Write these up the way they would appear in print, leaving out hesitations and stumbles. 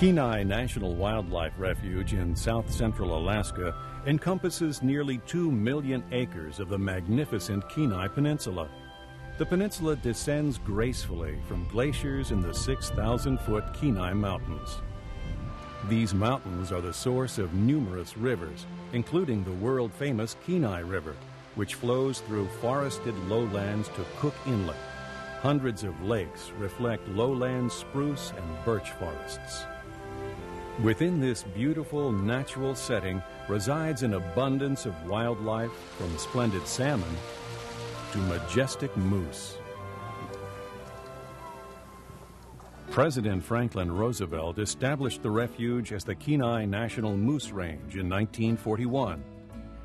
Kenai National Wildlife Refuge in south-central Alaska encompasses nearly 2 million acres of the magnificent Kenai Peninsula. The peninsula descends gracefully from glaciers in the 6,000-foot Kenai Mountains. These mountains are the source of numerous rivers, including the world-famous Kenai River, which flows through forested lowlands to Cook Inlet. Hundreds of lakes reflect lowland spruce and birch forests. Within this beautiful natural setting resides an abundance of wildlife, from splendid salmon to majestic moose. President Franklin Roosevelt established the refuge as the Kenai National Moose Range in 1941.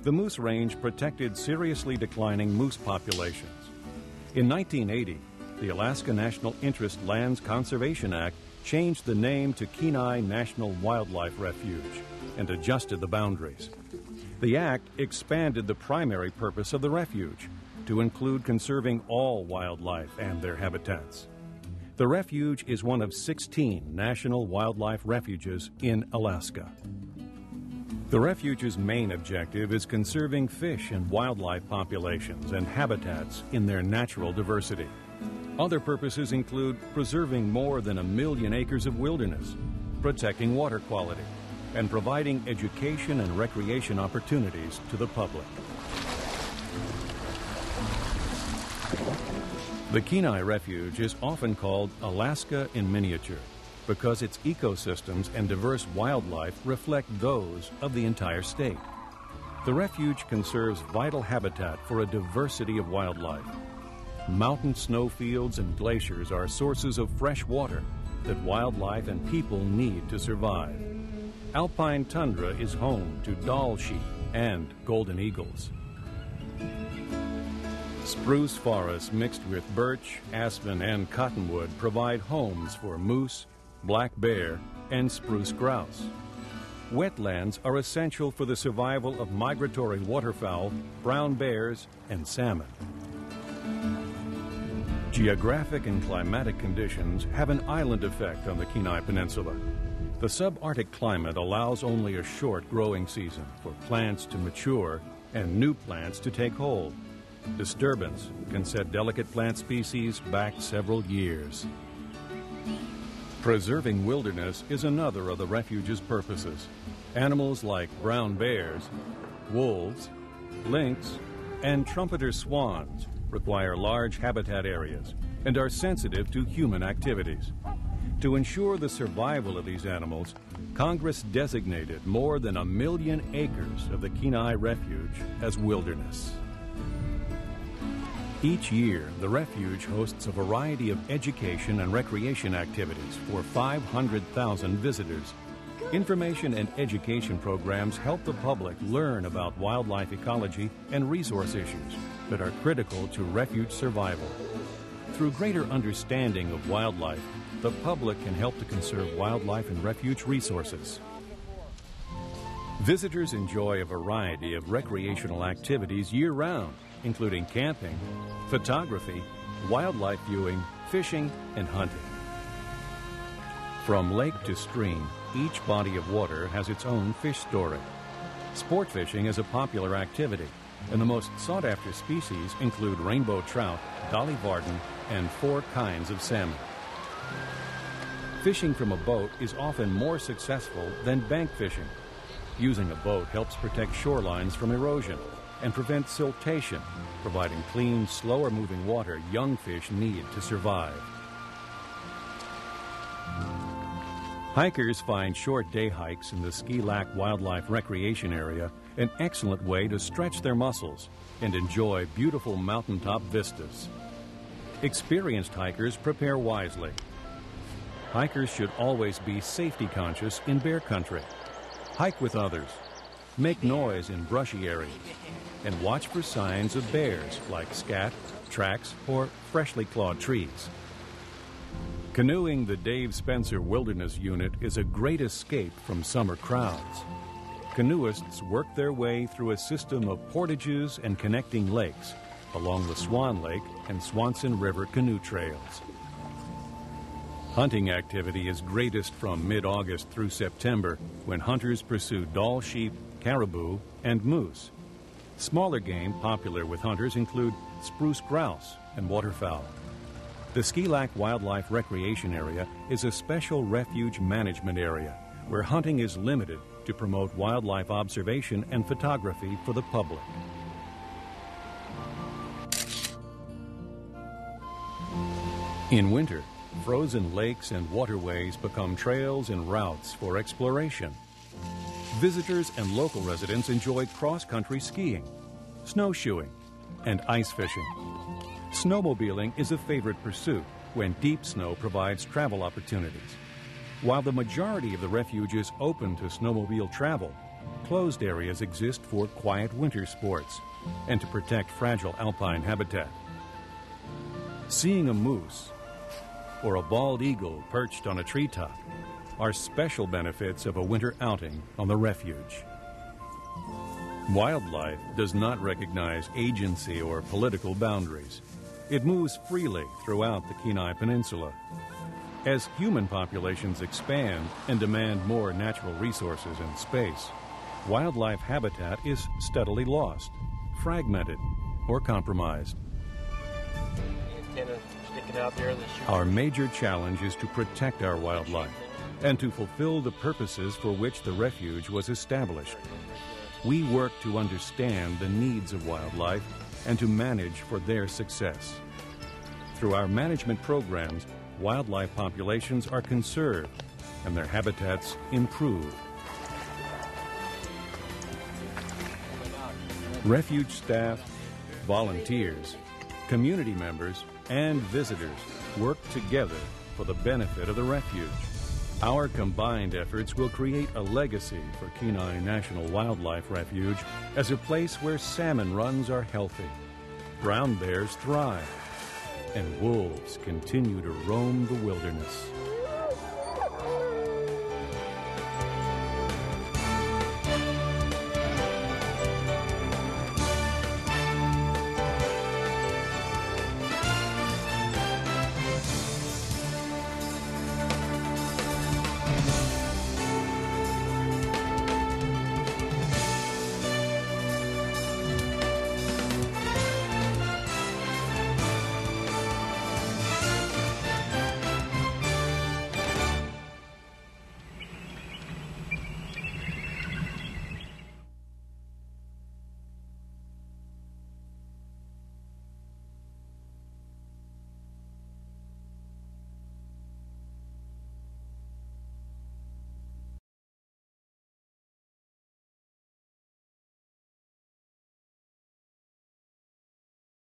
The Moose Range protected seriously declining moose populations. In 1980, the Alaska National Interest Lands Conservation Act changed the name to Kenai National Wildlife Refuge and adjusted the boundaries. The act expanded the primary purpose of the refuge to include conserving all wildlife and their habitats. The refuge is one of 16 national wildlife refuges in Alaska. The refuge's main objective is conserving fish and wildlife populations and habitats in their natural diversity. Other purposes include preserving more than 1 million acres of wilderness, protecting water quality, and providing education and recreation opportunities to the public. The Kenai Refuge is often called Alaska in miniature because its ecosystems and diverse wildlife reflect those of the entire state. The refuge conserves vital habitat for a diversity of wildlife. Mountain snowfields and glaciers are sources of fresh water that wildlife and people need to survive. Alpine tundra is home to Dall sheep and golden eagles. Spruce forests mixed with birch, aspen, and cottonwood provide homes for moose, black bear, and spruce grouse. Wetlands are essential for the survival of migratory waterfowl, brown bears, and salmon. Geographic and climatic conditions have an island effect on the Kenai Peninsula. The subarctic climate allows only a short growing season for plants to mature and new plants to take hold. Disturbance can set delicate plant species back several years. Preserving wilderness is another of the refuge's purposes. Animals like brown bears, wolves, lynx, and trumpeter swans require large habitat areas and are sensitive to human activities. To ensure the survival of these animals, Congress designated more than 1 million acres of the Kenai Refuge as wilderness. Each year, the refuge hosts a variety of education and recreation activities for 500,000 visitors. Information and education programs help the public learn about wildlife ecology and resource issues that are critical to refuge survival. Through greater understanding of wildlife, the public can help to conserve wildlife and refuge resources. Visitors enjoy a variety of recreational activities year-round, including camping, photography, wildlife viewing, fishing, and hunting. From lake to stream, each body of water has its own fish story. Sport fishing is a popular activity, and the most sought-after species include rainbow trout, dolly varden, and 4 kinds of salmon. Fishing from a boat is often more successful than bank fishing. Using a boat helps protect shorelines from erosion and prevent siltation, providing clean, slower-moving water young fish need to survive. Hikers find short day hikes in the Ski Lac Wildlife Recreation Area an excellent way to stretch their muscles and enjoy beautiful mountaintop vistas. Experienced hikers prepare wisely. Hikers should always be safety conscious in bear country. Hike with others. Make noise in brushy areas. And watch for signs of bears like scat, tracks, or freshly clawed trees. Canoeing the Dave Spencer Wilderness Unit is a great escape from summer crowds. Canoeists work their way through a system of portages and connecting lakes along the Swan Lake and Swanson River canoe trails. Hunting activity is greatest from mid-August through September, when hunters pursue Dall sheep, caribou, and moose. Smaller game popular with hunters include spruce grouse and waterfowl. The Ski Lac Wildlife Recreation Area is a special refuge management area where hunting is limited to promote wildlife observation and photography for the public. In winter, frozen lakes and waterways become trails and routes for exploration. Visitors and local residents enjoy cross-country skiing, snowshoeing, and ice fishing. Snowmobiling is a favorite pursuit when deep snow provides travel opportunities. While the majority of the refuge is open to snowmobile travel, closed areas exist for quiet winter sports and to protect fragile alpine habitat. Seeing a moose or a bald eagle perched on a treetop are special benefits of a winter outing on the refuge. Wildlife does not recognize agency or political boundaries. It moves freely throughout the Kenai Peninsula. As human populations expand and demand more natural resources and space, wildlife habitat is steadily lost, fragmented, or compromised. Our major challenge is to protect our wildlife and to fulfill the purposes for which the refuge was established. We work to understand the needs of wildlife and to manage for their success. Through our management programs, wildlife populations are conserved and their habitats improved. Refuge staff, volunteers, community members, and visitors work together for the benefit of the refuge. Our combined efforts will create a legacy for Kenai National Wildlife Refuge as a place where salmon runs are healthy, brown bears thrive, and wolves continue to roam the wilderness.